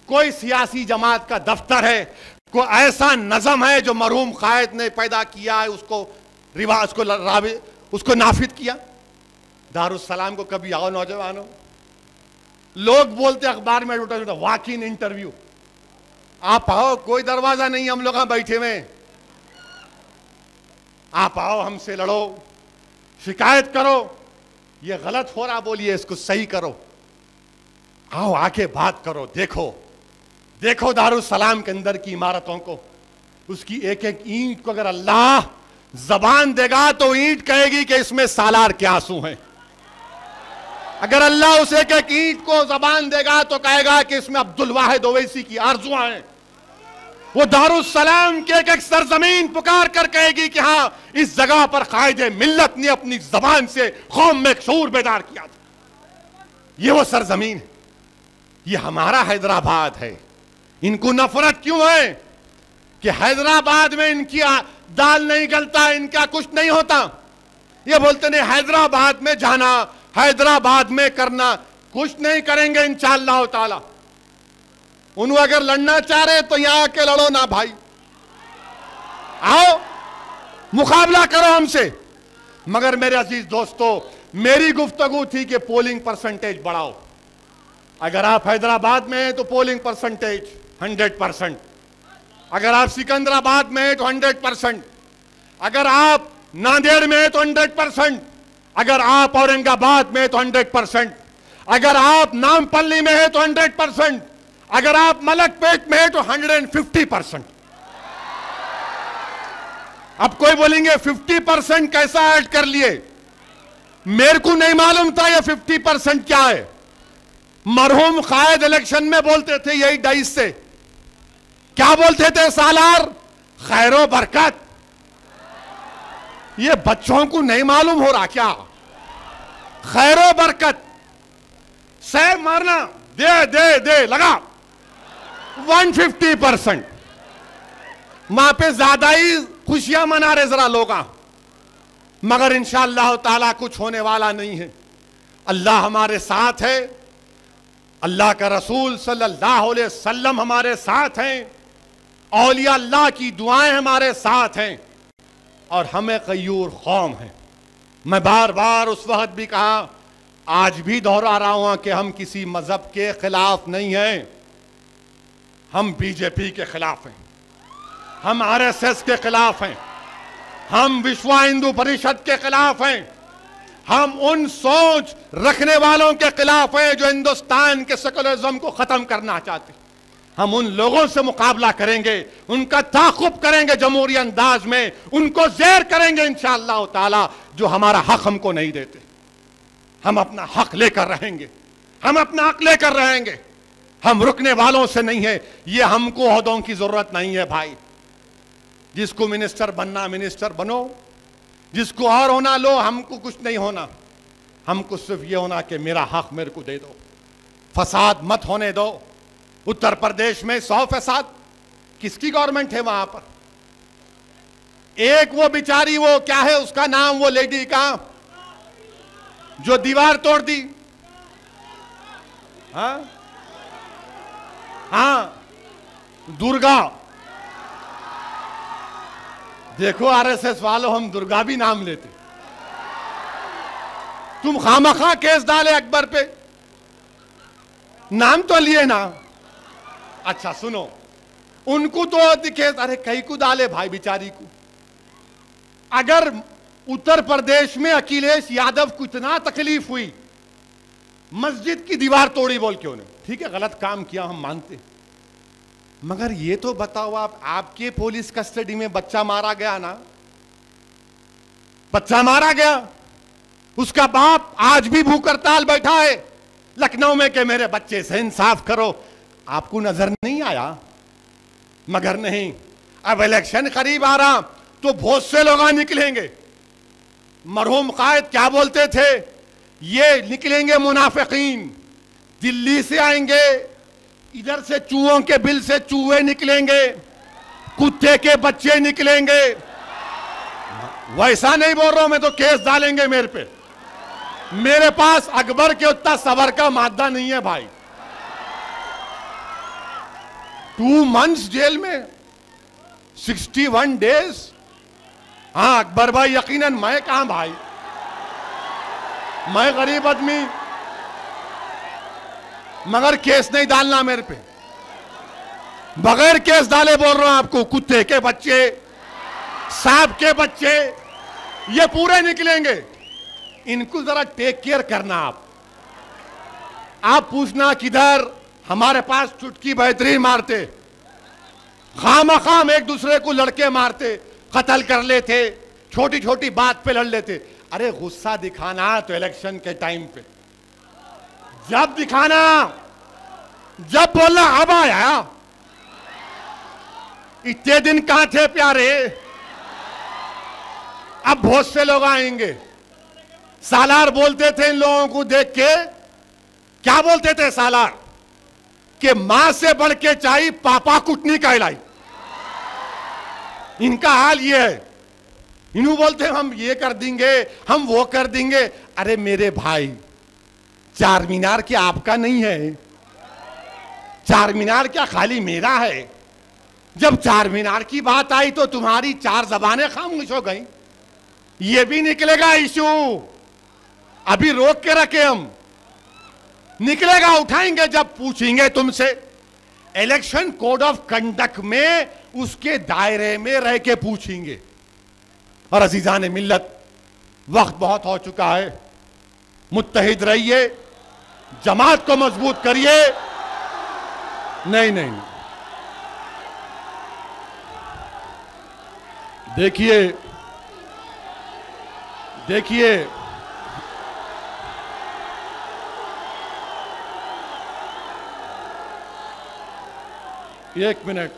Speaker 2: कोई सियासी जमात का दफ्तर है, कोई ऐसा नज़म है जो मरहूम कायद ने पैदा किया है, उसको रिवाज को उसको नाफिज किया? दारुस्सलाम को कभी आओ नौजवानों, लोग बोलते अखबार में एडवर्टाइजमेंट, वॉक इन इंटरव्यू, आप आओ, कोई दरवाजा नहीं, हम लोग यहां बैठे हुए, आप आओ, हमसे लड़ो, शिकायत करो, ये गलत हो रहा बोलिए, इसको सही करो, आओ आके बात करो। देखो देखो दारुस्सलाम के अंदर की इमारतों को, उसकी एक एक ईंट को अगर अल्लाह जबान देगा तो ईंट कहेगी कि इसमें सालार के आंसू हैं। अगर अल्लाह उस एक एक ईंट को जबान देगा तो कहेगा कि इसमें अब्दुल वाहिद ओवैसी की आरजुआं हैं। वो दारुस्सलाम के एक एक सरजमीन पुकार कर कहेगी कि हां, इस जगह पर कायदे मिल्लत ने अपनी जबान से कौम में एक शऊर बेदार किया था। ये वो सरजमीन है, ये हमारा हैदराबाद है। इनको नफरत क्यों है कि हैदराबाद में इनकी दाल नहीं गलता, इनका कुछ नहीं होता। ये बोलते नहीं, हैदराबाद में जाना, हैदराबाद में करना, कुछ नहीं करेंगे इंशाअल्लाह ताला। उन्होंने अगर लड़ना चाह रहे तो यहां आके लड़ो ना भाई, आओ मुकाबला करो हमसे। मगर मेरे अजीज दोस्तों, मेरी गुफ्तगू थी कि पोलिंग परसेंटेज बढ़ाओ। अगर आप हैदराबाद में हैं तो पोलिंग परसेंटेज 100%, अगर आप सिकंदराबाद में हैं तो 100%, अगर आप नांदेड़ में हैं तो 100%, अगर आप औरंगाबाद में हैं तो 100%, अगर आप नामपल्ली में हैं तो 100%, अगर आप मलकपेट में हैं तो 150%। अब कोई बोलेंगे 50% कैसा ऐड कर लिए? मेरे को नहीं मालूम था ये 50% क्या है। मरहूम कायद इलेक्शन में बोलते थे यही डाइस से, क्या बोलते थे? सालार खैरो बरकत। ये बच्चों को नहीं मालूम हो रहा क्या? खैरो बरकत से मारना, दे दे दे लगा 150%। वहां पे ज्यादा ही खुशियां मना रहे जरा लोग, मगर इंशाअल्लाह ताला कुछ होने वाला नहीं है। अल्लाह हमारे साथ है, अल्लाह का रसूल सल्लल्लाहु अलैहि वसल्लम हमारे साथ हैं, औलिया अल्लाह की दुआएं हमारे साथ हैं, और हमें कयूर कौम है। मैं बार बार उस वक्त भी कहा, आज भी दोहरा रहा हूं कि हम किसी मजहब के खिलाफ नहीं हैं, हम बीजेपी के खिलाफ हैं, हम आरएसएस के खिलाफ हैं, हम विश्व हिंदू परिषद के खिलाफ हैं, हम उन सोच रखने वालों के खिलाफ हैं जो हिंदुस्तान के सेकुलरिज्म को खत्म करना चाहते हैं। हम उन लोगों से मुकाबला करेंगे, उनका ताक़ुब करेंगे जमहूरी अंदाज में, उनको ज़ेर करेंगे इंशाअल्लाह ताला जो हमारा हक हमको नहीं देते। हम अपना हक लेकर रहेंगे, हम अपना हक लेकर रहेंगे, हम रुकने वालों से नहीं है। ये हमको ओहदों की जरूरत नहीं है भाई। जिसको मिनिस्टर बनना मिनिस्टर बनो, जिसको और होना लो, हमको कुछ नहीं होना। हमको सिर्फ ये होना कि मेरा हक मेरे को दे दो, फसाद मत होने दो। उत्तर प्रदेश में 100%, किसकी गवर्नमेंट है वहां पर? एक वो बिचारी, वो क्या है उसका नाम, वो लेडी का जो दीवार तोड़ दी, हाँ हाँ, दुर्गा। देखो आरएसएस वालों, हम दुर्गा भी नाम लेते, तुम खामखा केस डाले अकबर पे, नाम तो लिए ना। अच्छा सुनो, उनको तो केस, अरे कई को डाले भाई बिचारी को। अगर उत्तर प्रदेश में अखिलेश यादव को इतना तकलीफ हुई मस्जिद की दीवार तोड़ी बोल के उन्हें, ठीक है गलत काम किया हम मानते, मगर ये तो बताओ आप, आपके पुलिस कस्टडी में बच्चा मारा गया ना, बच्चा मारा गया, उसका बाप आज भी भूख हड़ताल बैठा है लखनऊ में कि मेरे बच्चे से इंसाफ करो, आपको नजर नहीं आया? मगर नहीं, अब इलेक्शन करीब आ रहा तो बहुत से लोग निकलेंगे। मरहूम कायद क्या बोलते थे, ये निकलेंगे मुनाफिकीन, दिल्ली से आएंगे, इधर से चूहों के बिल से चूहे निकलेंगे, कुत्ते के बच्चे निकलेंगे। वैसा नहीं बोल रहा हूं मैं, तो केस डालेंगे मेरे पे। मेरे पास अकबर के उतना सबर का मादा नहीं है भाई। 2 months जेल में, 61 days। हाँ अकबर भाई यकीनन, मैं कहां भाई, मैं गरीब आदमी, मगर केस नहीं डालना मेरे पे, बगैर केस डाले बोल रहा हूं आपको, कुत्ते के बच्चे, सांप के बच्चे, ये पूरे निकलेंगे। इनको जरा टेक केयर करना आप पूछना किधर, हमारे पास चुटकी बेहतरीन मारते, खाम एक दूसरे को लड़के मारते, कत्ल कर लेते, छोटी छोटी बात पे लड़ लेते। अरे गुस्सा दिखाना तो इलेक्शन के टाइम पे, जब दिखाना, जब बोलना अब आया, इतने दिन कहां थे प्यारे, अब बहुत से लोग आएंगे। सालार बोलते थे इन लोगों को देख के, क्या बोलते थे सालार, कि मां से बढ़ के चाहिए पापा कुटनी कहलाई। इनका हाल ये है, इन्हों बोलते हैं हम ये कर देंगे, हम वो कर देंगे। अरे मेरे भाई, चार मीनार क्या आपका नहीं है? चार मीनार क्या खाली मेरा है? जब चार मीनार की बात आई तो तुम्हारी 4 ज़बानें खामोश हो गई। ये भी निकलेगा इशू, अभी रोक के रखे हम, निकलेगा, उठाएंगे जब पूछेंगे तुमसे। इलेक्शन कोड ऑफ कंडक्ट में उसके दायरे में रह के पूछेंगे। और अजीजान मिल्लत, वक्त बहुत हो चुका है, मुत्तहिद रहिए, जमात को मजबूत करिए। नहीं, देखिए एक मिनट,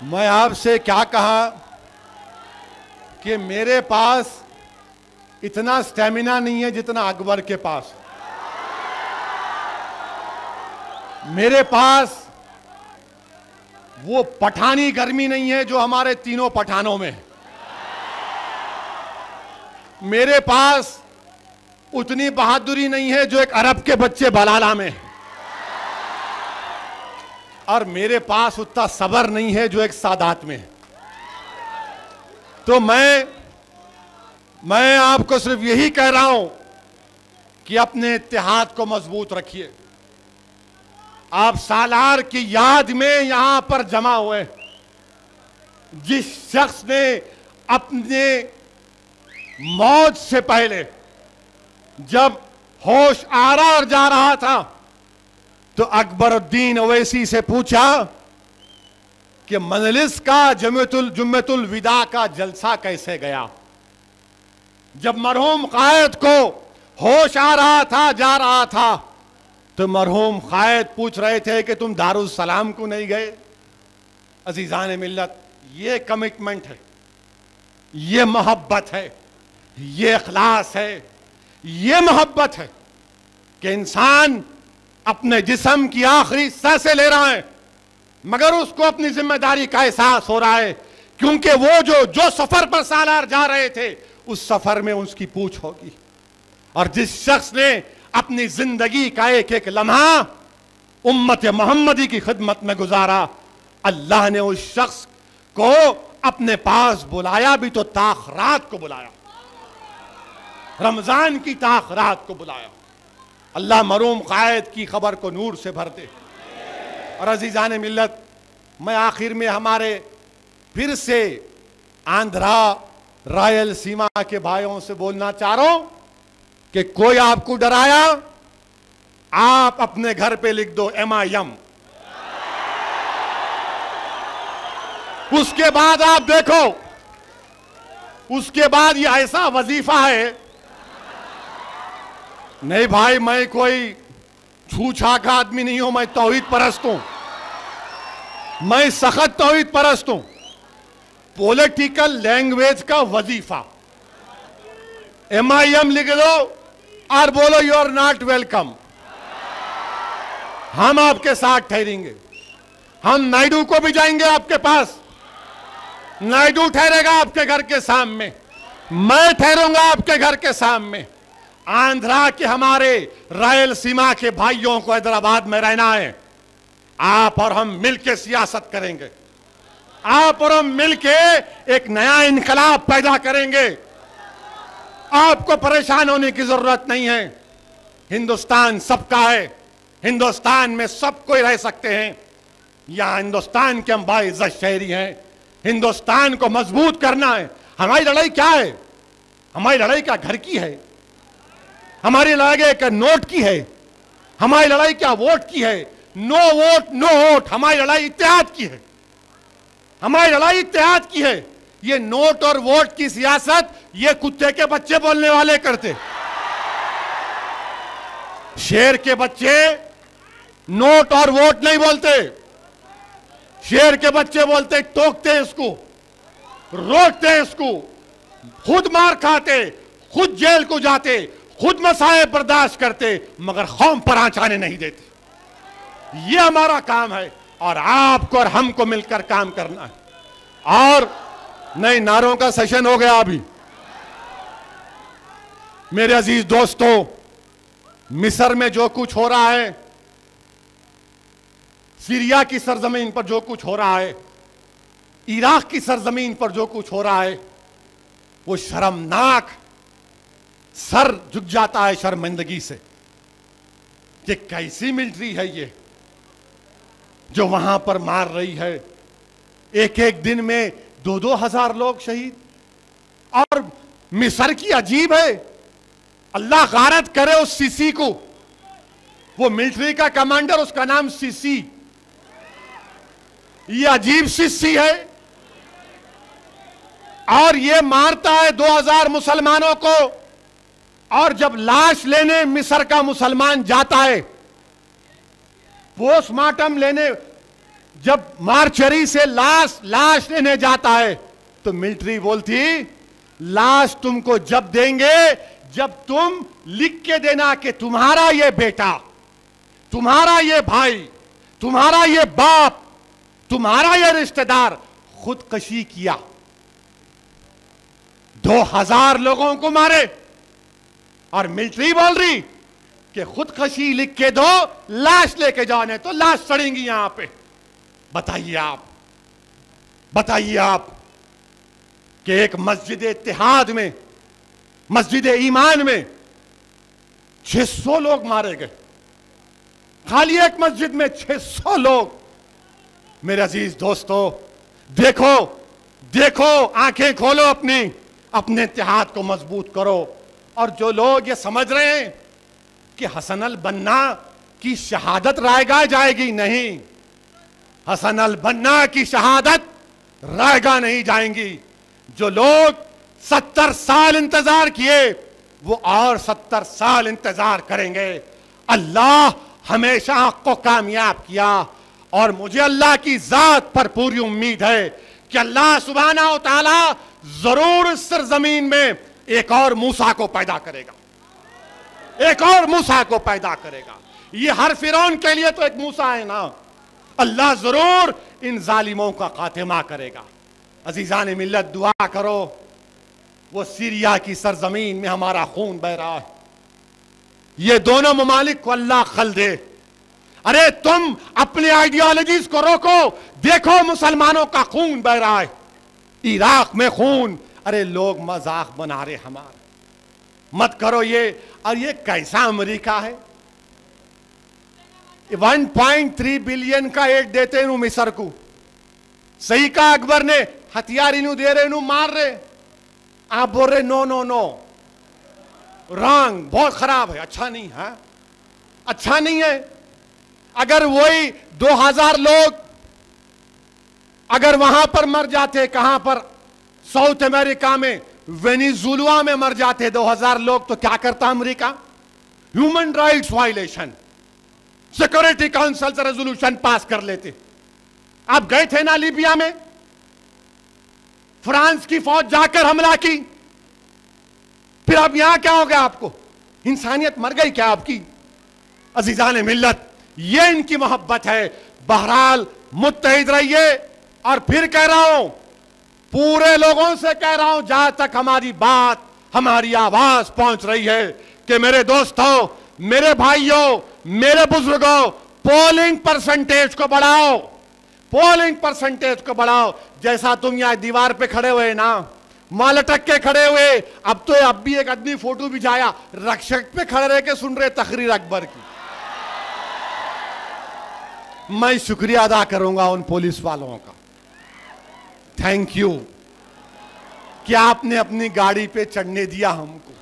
Speaker 2: मैं आपसे क्या कहा कि मेरे पास इतना स्टेमिना नहीं है जितना अकबर के पास। मेरे पास वो पठानी गर्मी नहीं है जो हमारे तीनों पठानों में है। मेरे पास उतनी बहादुरी नहीं है जो एक अरब के बच्चे बलाला में है। और मेरे पास उतना सबर नहीं है जो एक सादात में है। तो मैं आपको सिर्फ यही कह रहा हूं कि अपने इत्तेहाद को मजबूत रखिए। आप सालार की याद में यहां पर जमा हुए, जिस शख्स ने अपने मौत से पहले जब होश आ रहा और जा रहा था तो अकबरुद्दीन ओवैसी से पूछा कि मजलिस का जुम्मतुल विदा का जलसा कैसे गया। जब मरहूम कायद को होश आ रहा था, जा रहा था, तो मरहूम कायद पूछ रहे थे कि तुम दारुस सलाम को नहीं गए। अजीजान मिल्लत, ये कमिटमेंट है, ये मोहब्बत है, ये इखलास है, ये मोहब्बत है कि इंसान अपने जिस्म की आखिरी सांसें ले रहा है मगर उसको अपनी जिम्मेदारी का एहसास हो रहा है, क्योंकि वो जो सफर पर सालार जा रहे थे उस सफर में उसकी पूछ होगी। और जिस शख्स ने अपनी जिंदगी का एक एक लम्हा उम्मत मोहम्मदी की खिदमत में गुजारा, अल्लाह ने उस शख्स को अपने पास बुलाया भी तो ताखरात को बुलाया, रमजान की ताखरात को बुलाया। अल्लाह मरहूम कायद की खबर को नूर से भर दे। और अजीजान मिल्लत, मैं आखिर में हमारे फिर से आंध्रा रायलसीमा के भाइयों से बोलना चाह रहा हूं कि कोई आपको डराया, आप अपने घर पे लिख दो MIM। उसके बाद आप देखो, उसके बाद ये ऐसा वजीफा है। नहीं भाई, मैं कोई छूछा का आदमी नहीं हूं, मैं तौहीद परस्त हूं, मैं सख्त तौहीद परस्त हूं। पॉलिटिकल लैंग्वेज का वजीफा MIM लिख दो और बोलो यू आर नॉट वेलकम। हम आपके साथ ठहरेंगे, हम नायडू को भी जाएंगे आपके पास, नायडू ठहरेगा आपके घर के सामने, मैं ठहरूंगा आपके घर के सामने। आंध्रा के हमारे रायलसीमा के भाइयों को हैदराबाद में रहना है, आप और हम मिलकर सियासत करेंगे, आप और हम मिलकर एक नया इनकलाब पैदा करेंगे। आपको परेशान होने की जरूरत नहीं है। हिंदुस्तान सबका है, हिंदुस्तान में सब कोई रह सकते हैं। यहां हिंदुस्तान के हम बाइज्जत शहरी हैं। हिंदुस्तान को मजबूत करना है। हमारी लड़ाई क्या है? हमारी लड़ाई क्या घर की है? हमारी लड़ाई क्या नोट की है? हमारी लड़ाई क्या वोट की है? No vote no vote. हमारी लड़ाई इत्तेहाद की है, हमारी लड़ाई इत्तेहाद की है। ये नोट और वोट की सियासत ये कुत्ते के बच्चे बोलने वाले करते। शेर के बच्चे नोट और वोट नहीं बोलते, शेर के बच्चे बोलते टोकते इसको, रोकते इसको, खुद मार खाते, खुद जेल को जाते, खुद मसाए बर्दाश्त करते, मगर कौम पर आंच आने नहीं देते। ये हमारा काम है और आपको और हमको मिलकर काम करना है। और नए नारों का सेशन हो गया अभी। मेरे अजीज दोस्तों, मिस्र में जो कुछ हो रहा है, सीरिया की सरजमीन पर जो कुछ हो रहा है, इराक की सरजमीन पर जो कुछ हो रहा है, वो शर्मनाक, सर झुक जाता है शर्मिंदगी से कि कैसी मिलिट्री है ये जो वहां पर मार रही है। एक एक दिन में 2-2 हजार लोग शहीद। और मिस्र की अजीब है, अल्लाह गारत करे उस सीसी को, वो मिलिट्री का कमांडर, उसका नाम सीसी। ये अजीब सीसी है और ये मारता है 2000 मुसलमानों को। और जब लाश लेने मिस्र का मुसलमान जाता है, पोस्टमार्टम लेने, जब मार्चरी से लाश लेने जाता है, तो मिलिट्री बोलती लाश तुमको जब देंगे जब तुम लिख के देना कि तुम्हारा ये बेटा, तुम्हारा ये भाई, तुम्हारा ये बाप, तुम्हारा ये रिश्तेदार खुदकशी किया। 2000 लोगों को मारे और मिलिट्री बोल रही कि खुदकशी लिख के दो, लाश लेके जाने तो लाश सड़ेंगी यहां पे। बताइए आप कि एक मस्जिद इत्तेहाद में, मस्जिद ईमान में 600 लोग मारे गए, खाली एक मस्जिद में 600 लोग। मेरे अजीज दोस्तों, देखो आंखें खोलो, अपने इत्तेहाद को मजबूत करो। और जो लोग ये समझ रहे हैं कि हसन अल बन्ना की शहादत रायगा जाएगी, नहीं, हसन अल बन्ना की शहादत रायगा नहीं जाएंगी। जो लोग 70 साल इंतजार किए, वो और 70 साल इंतजार करेंगे। अल्लाह हमेशा हक को कामयाब किया और मुझे अल्लाह की जात पर पूरी उम्मीद है कि अल्लाह सुब्हानहू व तआला जरूर इस सरजमीन में एक और मूसा को पैदा करेगा, एक और मूसा को पैदा करेगा। ये हर फिरौन के लिए तो एक मूसा है ना। अल्लाह जरूर इन जालिमों का खात्मा करेगा। अजीजान मिल्लत, दुआ करो, वो सीरिया की सरजमीन में हमारा खून बह रहा है, ये दोनों ममालिक को अल्लाह खल दे। अरे तुम अपने आइडियोलॉजीज को रोको, देखो मुसलमानों का खून बह रहा है, इराक में खून। अरे लोग मजाक बना रहे हमारे, मत करो ये। और ये कैसा अमेरिका है? 1.3 बिलियन का एड देते हैं मिस्र को। सही का अकबर ने हथियार इन्हू दे रहे, इन्हू मार रहे, आप बोल रहे नो नो नो। रॉन्ग, बहुत खराब है, अच्छा नहीं है, अच्छा नहीं है। अगर वही 2000 लोग अगर वहां पर मर जाते, कहां पर, साउथ अमेरिका में वेनेजुएला में मर जाते 2000 लोग, तो क्या करता America? Human rights violation, security council से रेजोल्यूशन पास कर लेते। आप गए थे ना लीबिया में, फ्रांस की फौज जाकर हमला की, फिर अब यहां क्या हो गया? आपको इंसानियत मर गई क्या आपकी? अजीजान मिल्लत, ये इनकी मोहब्बत है। बहरहाल मुत्तहिद रहिए। और फिर कह रहा हूं, पूरे लोगों से कह रहा हूं, जहां तक हमारी बात, हमारी आवाज पहुंच रही है, कि मेरे दोस्तों, मेरे भाइयों, मेरे बुजुर्गों, पोलिंग परसेंटेज को बढ़ाओ, पोलिंग परसेंटेज को बढ़ाओ। जैसा तुम यहां दीवार पे खड़े हुए ना, मां लटक के खड़े हुए, अब भी एक आदमी फोटो बिछाया, रक्षक पे खड़े रह के सुन रहे तकरीर अकबर की। मैं शुक्रिया अदा करूंगा उन पुलिस वालों का, थैंक यू कि आपने अपनी गाड़ी पे चढ़ने दिया हमको।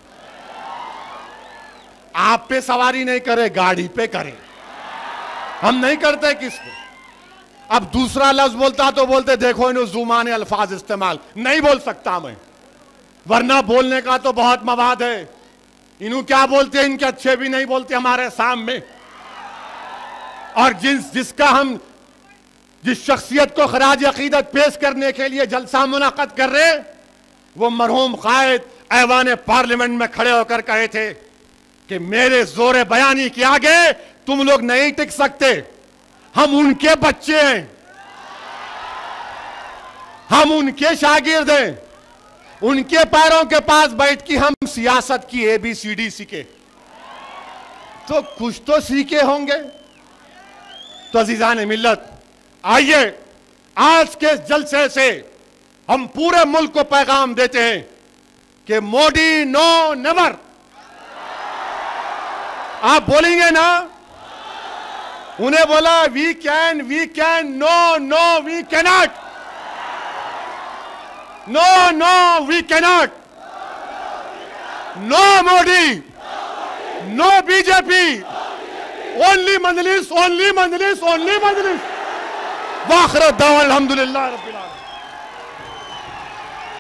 Speaker 2: आप पे सवारी नहीं करे, गाड़ी पे करे, हम नहीं करते किस पे। अब दूसरा लफ्ज बोलता तो बोलते देखो इन्होंने जुमाने अल्फाज इस्तेमाल नहीं बोल सकता मैं, वरना बोलने का तो बहुत मवाद है। इन्हों क्या बोलते हैं, इनके अच्छे भी नहीं बोलते हमारे सामने। और जिस शख्सियत को खराज अकीदत पेश करने के लिए जलसा मुनाकद कर रहे, वो मरहूम कायद ऐवान पार्लियामेंट में खड़े होकर कहे थे कि मेरे जोरे बयानी के आगे तुम लोग नहीं टिक सकते, हम उनके बच्चे हैं, हम उनके शागिर्द हैं, उनके पैरों के पास बैठ के हम सियासत की ABCD सीखे, तो कुछ तो सीखे होंगे। तो अजीजान मिल्लत, आइए आज के इस जलसे से हम पूरे मुल्क को पैगाम देते हैं कि मोदी नो नेवर। आप बोलेंगे ना, उन्हें बोला we can, no no we cannot, no no we cannot, no Modi, no BJP, only Majlis, only Majlis, only Majlis. वाखिर दावा अल्हम्दुलिल्लाह रब्बिल आलमीन।